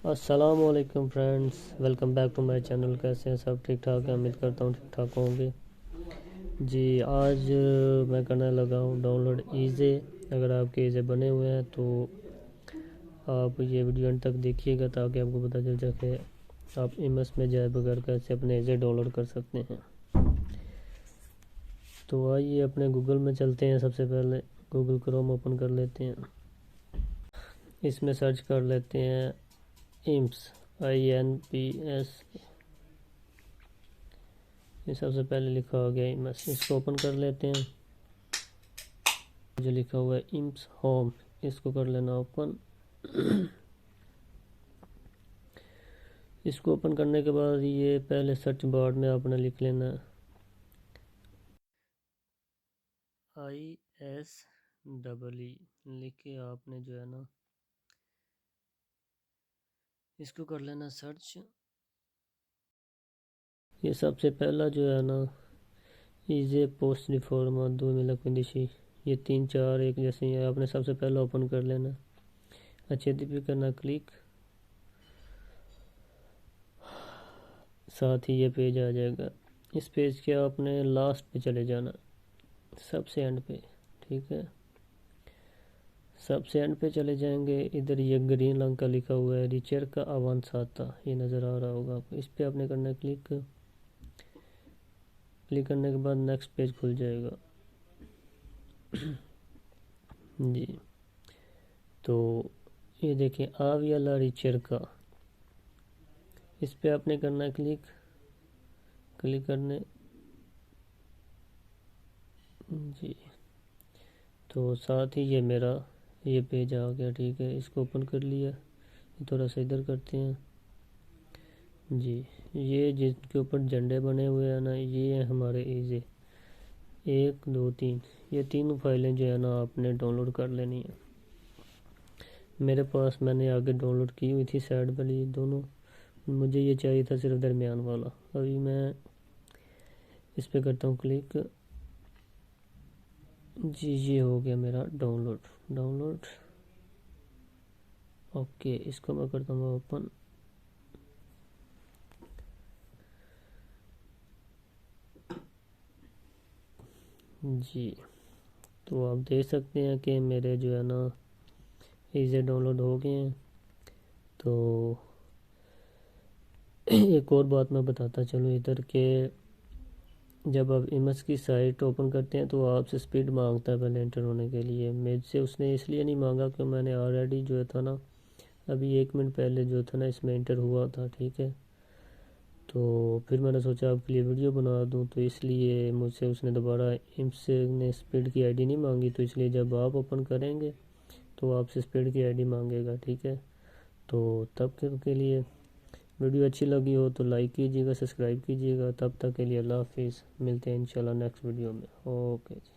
السلام علیکم friends, welcome back to my channel. کیسے ہیں سب؟ ٹھیک ٹھاک ہیں؟ امید کرتا ہوں ٹھیک ٹھاک ہوں گے جی۔ آج میں کرنے لگا ہوں ڈاؤن لوڈ ایزے۔ اگر آپ کے ایزے بنے ہوئے ہیں تو آپ یہ ویڈیو انڈ تک دیکھیے گا تاکہ آپ کو پتہ چل جائے کہ آپ ایمس میں جائے بغیر کیسے اپنے ایزے ڈاؤن لوڈ کر سکتے ہیں۔ تو آئیے اپنے گوگل میں چلتے ہیں۔ سب سے پہلے گوگل کروم اوپن کر لیتے ہیں، اس میں سرچ کر لیتے ہیں ایمس INPS۔ یہ سب سے پہلے لکھا ہو گیا ایمس، اس کو اوپن کر لیتے ہیں۔ جو لکھا ہوا ہے ایمس ہوم، اس کو کر لینا اوپن۔ اس کو اوپن کرنے کے بعد یہ پہلے سرچ بار میں آپ نے لکھ لینا ISEE لکھ کے آپ نے جو ہے نا اس کو کر لینا سرچ۔ یہ سب سے پہلا جو ہے نا ایزے پوسٹ ریفارما 2015، یہ 3 4 ایک جیسے ہی ہے، آپ نے سب سے پہلا اوپن کر لینا، اچھے پہ کرنا کلک، ساتھ ہی یہ پیج آ جائے گا۔ اس پیج کے آپ نے لاسٹ پہ چلے جانا، سب سے اینڈ پہ، ٹھیک ہے؟ سب سے اینڈ پہ چلے جائیں گے، ادھر یہ گرین رنگ کا لکھا ہوا ہے ریچرکا آوانساتا، یہ نظر آ رہا ہوگا آپ کو، اس پہ آپ نے کرنا کلک کرنے کے بعد نیکسٹ پیج کھل جائے گا جی۔ تو یہ دیکھیں آویالا ریچرکا، اس پہ آپ نے کرنا ہے کلک کرنے جی۔ تو ساتھ ہی یہ میرا یہ پیج آ گیا، ٹھیک ہے؟ اس کو اوپن کر لیا، تھوڑا سا ادھر کرتے ہیں جی۔ یہ جن کے اوپر جھنڈے بنے ہوئے ہیں نا، یہ ہیں ہمارے ایزے 1 2 3۔ یہ تینوں فائلیں جو ہے نا آپ نے ڈاؤن لوڈ کر لینی ہیں۔ میرے پاس میں نے آگے ڈاؤن لوڈ کی ہوئی تھی سائڈ والی دونوں، مجھے یہ چاہیے تھا صرف درمیان والا۔ ابھی میں اس پہ کرتا ہوں کلک جی، یہ ہو گیا میرا ڈاؤن لوڈ۔ اوکے، اس کو میں کرتا ہوں اوپن جی۔ تو آپ دیکھ سکتے ہیں کہ میرے جو ہے نا ایزے ڈاؤن لوڈ ہو گئے ہیں۔ تو ایک اور بات میں بتاتا چلوں ادھر کہ جب آپ ایمس کی سائٹ اوپن کرتے ہیں تو آپ سے سپیڈ مانگتا ہے پہلے انٹر ہونے کے لیے۔ مجھ سے اس نے اس لیے نہیں مانگا کہ میں نے آلریڈی جو تھا نا ابھی 1 منٹ پہلے جو تھا نا اس میں انٹر ہوا تھا، ٹھیک ہے؟ تو پھر میں نے سوچا آپ کے لیے ویڈیو بنا دوں، تو اس لیے مجھ سے اس نے دوبارہ ایمس نے سپیڈ کی ID نہیں مانگی۔ تو اس لیے جب آپ اوپن کریں گے تو آپ سے سپیڈ کی ID مانگے گا، ٹھیک ہے؟ تو تب کے لیے ویڈیو اچھی لگی ہو تو لائک کیجیے گا، سبسکرائب کیجیے گا۔ تب تک کے لیے اللہ حافظ، ملتے ہیں انشاءاللہ نیکسٹ ویڈیو میں۔ اوکے جی۔